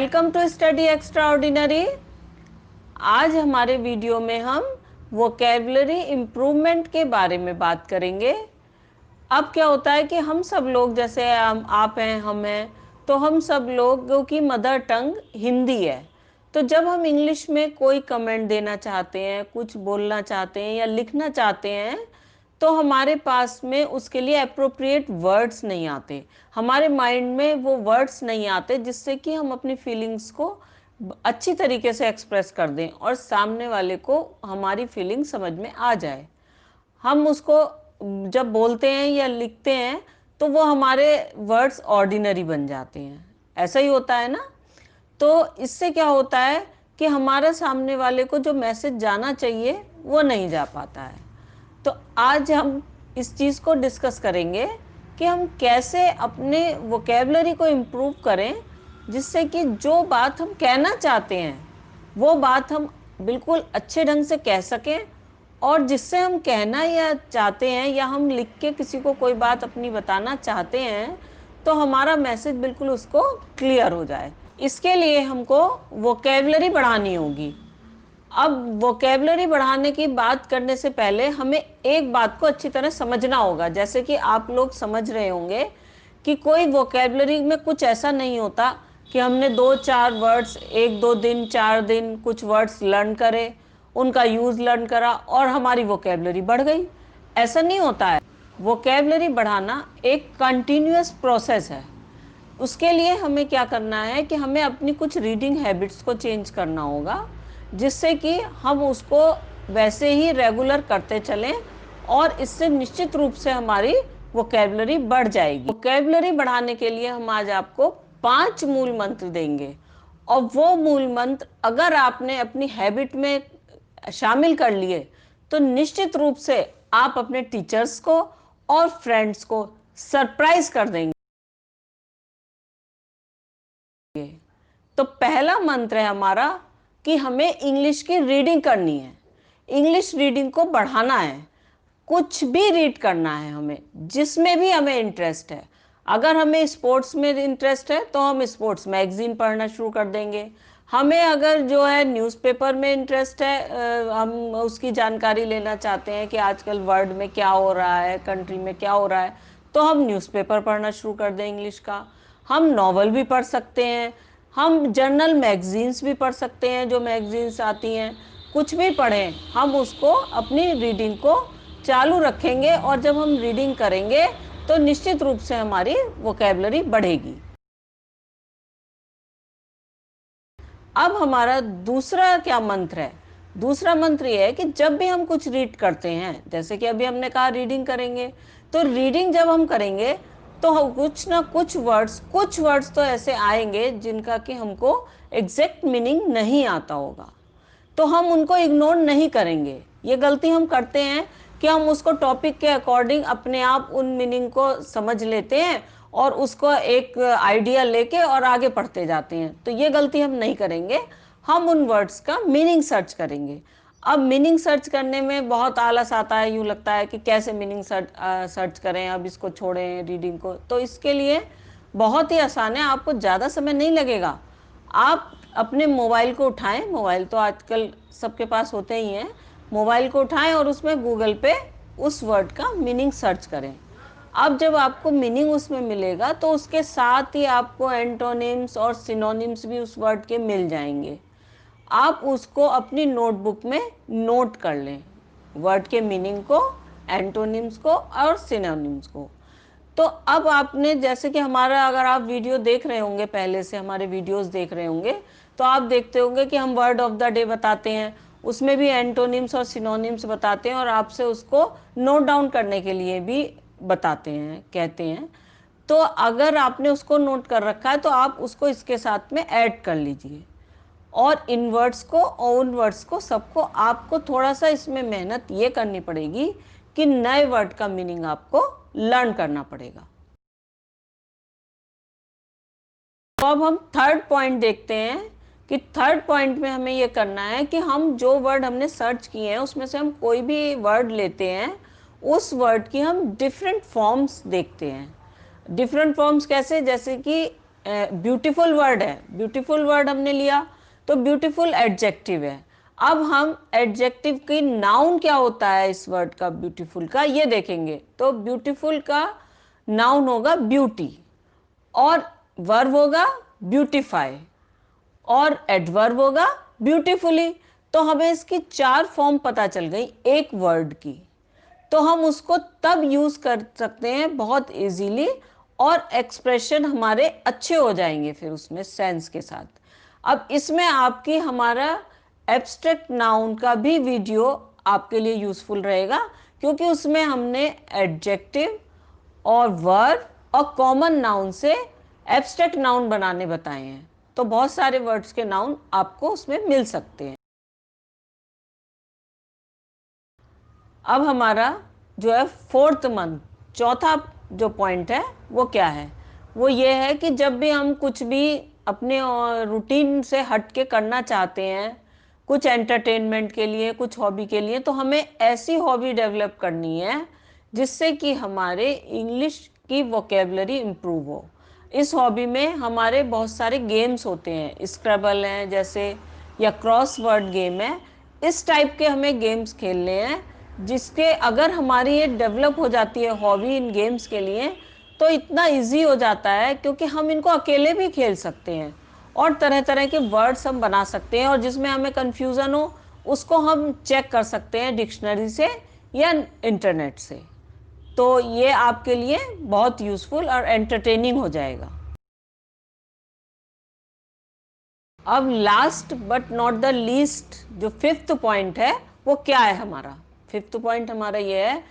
Welcome to study extraordinary. आज हमारे video में हम वोकैबुलरी इम्प्रूवमेंट के बारे में बात करेंगे। अब क्या होता है कि हम सब लोग, जैसे आप हैं, हम हैं, तो हम सब लोगों की मदर टंग हिंदी है। तो जब हम इंग्लिश में कोई कमेंट देना चाहते हैं, कुछ बोलना चाहते हैं या लिखना चाहते हैं, तो हमारे पास में उसके लिए अप्रोप्रिएट वर्ड्स नहीं आते, हमारे माइंड में वो वर्ड्स नहीं आते जिससे कि हम अपनी फीलिंग्स को अच्छी तरीके से एक्सप्रेस कर दें और सामने वाले को हमारी फीलिंग समझ में आ जाए। हम उसको जब बोलते हैं या लिखते हैं तो वो हमारे वर्ड्स ऑर्डिनरी बन जाते हैं। ऐसा ही होता है ना। तो इससे क्या होता है कि हमारे सामने वाले को जो मैसेज जाना चाहिए वो नहीं जा पाता है। तो आज हम इस चीज़ को डिस्कस करेंगे कि हम कैसे अपने वोकेबलरी को इम्प्रूव करें, जिससे कि जो बात हम कहना चाहते हैं वो बात हम बिल्कुल अच्छे ढंग से कह सकें, और जिससे हम कहना या चाहते हैं या हम लिख के किसी को कोई बात अपनी बताना चाहते हैं तो हमारा मैसेज बिल्कुल उसको क्लियर हो जाए। इसके लिए हमको वोकेबलरी बढ़ानी होगी। अब वोकेबलरी बढ़ाने की बात करने से पहले हमें एक बात को अच्छी तरह समझना होगा। जैसे कि आप लोग समझ रहे होंगे कि कोई वोकेबलरी में कुछ ऐसा नहीं होता कि हमने 2-4 वर्ड्स, 1-2 दिन, 4 दिन कुछ वर्ड्स लर्न करे, उनका यूज़ लर्न करा और हमारी वोकेबलरी बढ़ गई। ऐसा नहीं होता है। वोकेबलरी बढ़ाना एक कंटिन्यूअस प्रोसेस है। उसके लिए हमें क्या करना है कि हमें अपनी कुछ रीडिंग हैबिट्स को चेंज करना होगा, जिससे कि हम उसको वैसे ही रेगुलर करते चलें और इससे निश्चित रूप से हमारी वोकैबुलरी बढ़ जाएगी। वोकैबुलरी बढ़ाने के लिए हम आज आपको 5 मूल मंत्र देंगे, और वो मूल मंत्र अगर आपने अपनी हैबिट में शामिल कर लिए तो निश्चित रूप से आप अपने टीचर्स को और फ्रेंड्स को सरप्राइज कर देंगे। तो पहला मंत्र है हमारा कि हमें इंग्लिश की रीडिंग करनी है, इंग्लिश रीडिंग को बढ़ाना है। कुछ भी रीड करना है हमें, जिसमें भी हमें इंटरेस्ट है। अगर हमें स्पोर्ट्स में इंटरेस्ट है तो हम स्पोर्ट्स मैगजीन पढ़ना शुरू कर देंगे। हमें अगर जो है न्यूज़पेपर में इंटरेस्ट है, हम उसकी जानकारी लेना चाहते हैं कि आजकल वर्ल्ड में क्या हो रहा है, कंट्री में क्या हो रहा है, तो हम न्यूज़पेपर पढ़ना शुरू कर दें इंग्लिश का। हम नॉवल भी पढ़ सकते हैं, हम जर्नल मैगजीन्स भी पढ़ सकते हैं, जो मैगजीन्स आती हैं, कुछ भी पढ़ें, हम उसको अपनी रीडिंग को चालू रखेंगे और जब हम रीडिंग करेंगे तो निश्चित रूप से हमारी वोकैबुलरी बढ़ेगी। अब हमारा दूसरा क्या मंत्र है? दूसरा मंत्र ये है कि जब भी हम कुछ रीड करते हैं, जैसे कि अभी हमने कहा रीडिंग करेंगे, तो रीडिंग जब हम करेंगे तो कुछ ना कुछ वर्ड्स तो ऐसे आएंगे जिनका कि हमको एग्जैक्ट मीनिंग नहीं आता होगा, तो हम उनको इग्नोर नहीं करेंगे। ये गलती हम करते हैं कि हम उसको टॉपिक के अकॉर्डिंग अपने आप उन मीनिंग को समझ लेते हैं और उसको एक आइडिया लेके और आगे पढ़ते जाते हैं। तो ये गलती हम नहीं करेंगे। हम उन वर्ड्स का मीनिंग सर्च करेंगे। अब मीनिंग सर्च करने में बहुत आलस आता है, यूँ लगता है कि कैसे मीनिंग सर्च करें, अब इसको छोड़ें रीडिंग को। तो इसके लिए बहुत ही आसान है, आपको ज़्यादा समय नहीं लगेगा। आप अपने मोबाइल को उठाएं, मोबाइल तो आजकल सबके पास होते ही हैं, मोबाइल को उठाएं और उसमें गूगल पे उस वर्ड का मीनिंग सर्च करें। अब जब आपको मीनिंग उसमें मिलेगा तो उसके साथ ही आपको एंटोनिम्स और सिनोनिम्स भी उस वर्ड के मिल जाएंगे। आप उसको अपनी नोटबुक में नोट कर लें, वर्ड के मीनिंग को, एंटोनिम्स को और सिनोनिम्स को। तो अब आपने, जैसे कि हमारा, अगर आप वीडियो देख रहे होंगे, पहले से हमारे वीडियोस देख रहे होंगे, तो आप देखते होंगे कि हम वर्ड ऑफ द डे बताते हैं, उसमें भी एंटोनिम्स और सिनोनिम्स बताते हैं और आपसे उसको नोट डाउन करने के लिए भी बताते हैं, कहते हैं। तो अगर आपने उसको नोट कर रखा है तो आप उसको इसके साथ में ऐड कर लीजिए, और इन वर्ड्स को और उन वर्ड्स को सबको आपको थोड़ा सा इसमें मेहनत ये करनी पड़ेगी कि नए वर्ड का मीनिंग आपको लर्न करना पड़ेगा। तो अब हम थर्ड पॉइंट देखते हैं कि थर्ड पॉइंट में हमें ये करना है कि हम जो वर्ड हमने सर्च किए हैं उसमें से हम कोई भी वर्ड लेते हैं, उस वर्ड की हम डिफरेंट फॉर्म्स देखते हैं। डिफरेंट फॉर्म्स कैसे? जैसे कि ब्यूटीफुल वर्ड है, ब्यूटीफुल वर्ड हमने लिया तो ब्यूटीफुल एडजेक्टिव है। अब हम एडजेक्टिव की नाउन क्या होता है इस वर्ड का, ब्यूटीफुल का, ये देखेंगे। तो ब्यूटीफुल का नाउन होगा ब्यूटी, और वर्ब होगा ब्यूटीफाई, और एडवर्ब होगा ब्यूटीफुली। तो हमें इसकी 4 फॉर्म पता चल गई एक वर्ड की। तो हम उसको तब यूज कर सकते हैं बहुत इजीली, और एक्सप्रेशन हमारे अच्छे हो जाएंगे फिर उसमें सेंस के साथ। अब इसमें आपकी हमारा एब्स्ट्रैक्ट नाउन का भी वीडियो आपके लिए यूजफुल रहेगा, क्योंकि उसमें हमने एडजेक्टिव और वर्ब और कॉमन नाउन से एब्स्ट्रैक्ट नाउन बनाने बताए हैं। तो बहुत सारे वर्ड्स के नाउन आपको उसमें मिल सकते हैं। अब हमारा जो है फोर्थ मंथ, चौथा जो पॉइंट है वो क्या है, वो ये है कि जब भी हम कुछ भी अपने रूटीन से हट के करना चाहते हैं, कुछ एंटरटेनमेंट के लिए, कुछ हॉबी के लिए, तो हमें ऐसी हॉबी डेवलप करनी है जिससे कि हमारे इंग्लिश की वोकेबलरी इम्प्रूव हो। इस हॉबी में हमारे बहुत सारे गेम्स होते हैं, स्क्रैबल हैं जैसे, या क्रॉस वर्ड गेम है, इस टाइप के हमें गेम्स खेलने हैं, जिसके अगर हमारी ये डेवलप हो जाती है हॉबी इन गेम्स के लिए, तो इतना इजी हो जाता है, क्योंकि हम इनको अकेले भी खेल सकते हैं और तरह तरह के वर्ड्स हम बना सकते हैं, और जिसमें हमें कन्फ्यूज़न हो उसको हम चेक कर सकते हैं डिक्शनरी से या इंटरनेट से। तो ये आपके लिए बहुत यूज़फुल और एंटरटेनिंग हो जाएगा। अब last but not the least जो फिफ्थ पॉइंट है वो क्या है हमारा, फिफ्थ पॉइंट हमारा ये है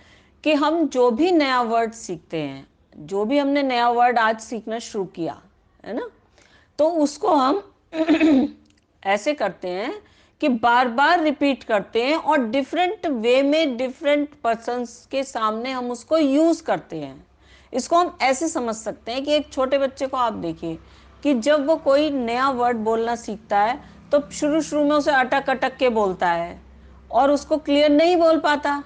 कि हम जो भी नया वर्ड सीखते हैं, जो भी हमने नया वर्ड आज सीखना शुरू किया है ना, तो उसको हम ऐसे करते हैं कि बार बार रिपीट करते हैं, और डिफरेंट वे में डिफरेंट पर्सन्स के सामने हम उसको यूज करते हैं। इसको हम ऐसे समझ सकते हैं कि एक छोटे बच्चे को आप देखिए कि जब वो कोई नया वर्ड बोलना सीखता है, तो शुरू शुरू में उसे अटक अटक के बोलता है और उसको क्लियर नहीं बोल पाता,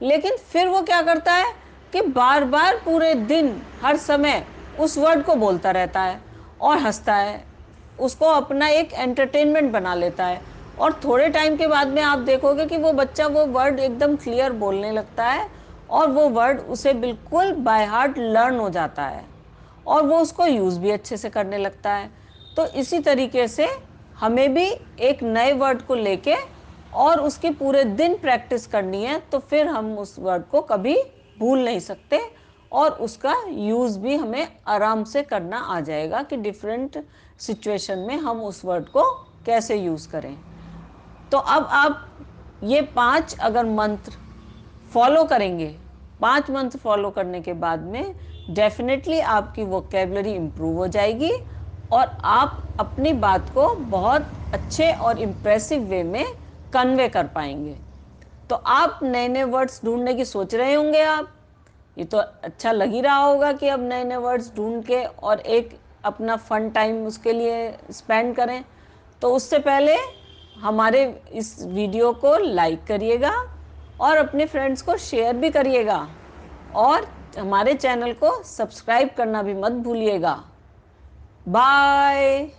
लेकिन फिर वो क्या करता है कि बार बार पूरे दिन हर समय उस वर्ड को बोलता रहता है और हंसता है, उसको अपना एक एंटरटेनमेंट बना लेता है, और थोड़े टाइम के बाद में आप देखोगे कि वो बच्चा वो वर्ड एकदम क्लियर बोलने लगता है, और वो वर्ड उसे बिल्कुल बाय हार्ट लर्न हो जाता है, और वो उसको यूज़ भी अच्छे से करने लगता है। तो इसी तरीके से हमें भी एक नए वर्ड को लेके और उसकी पूरे दिन प्रैक्टिस करनी है, तो फिर हम उस वर्ड को कभी भूल नहीं सकते, और उसका यूज़ भी हमें आराम से करना आ जाएगा कि डिफरेंट सिचुएशन में हम उस वर्ड को कैसे यूज़ करें। तो अब आप ये 5 अगर मंत्र फॉलो करेंगे, 5 मंत्र फॉलो करने के बाद में डेफिनेटली आपकी वोकेबलरी इम्प्रूव हो जाएगी, और आप अपनी बात को बहुत अच्छे और इम्प्रेसिव वे में कन्वे कर पाएंगे। तो आप नए नए वर्ड्स ढूंढने की सोच रहे होंगे, आप ये तो अच्छा लग ही रहा होगा कि अब नए नए वर्ड्स ढूंढ के और एक अपना फन टाइम उसके लिए स्पेंड करें। तो उससे पहले हमारे इस वीडियो को लाइक करिएगा और अपने फ्रेंड्स को शेयर भी करिएगा, और हमारे चैनल को सब्सक्राइब करना भी मत भूलिएगा। बाय।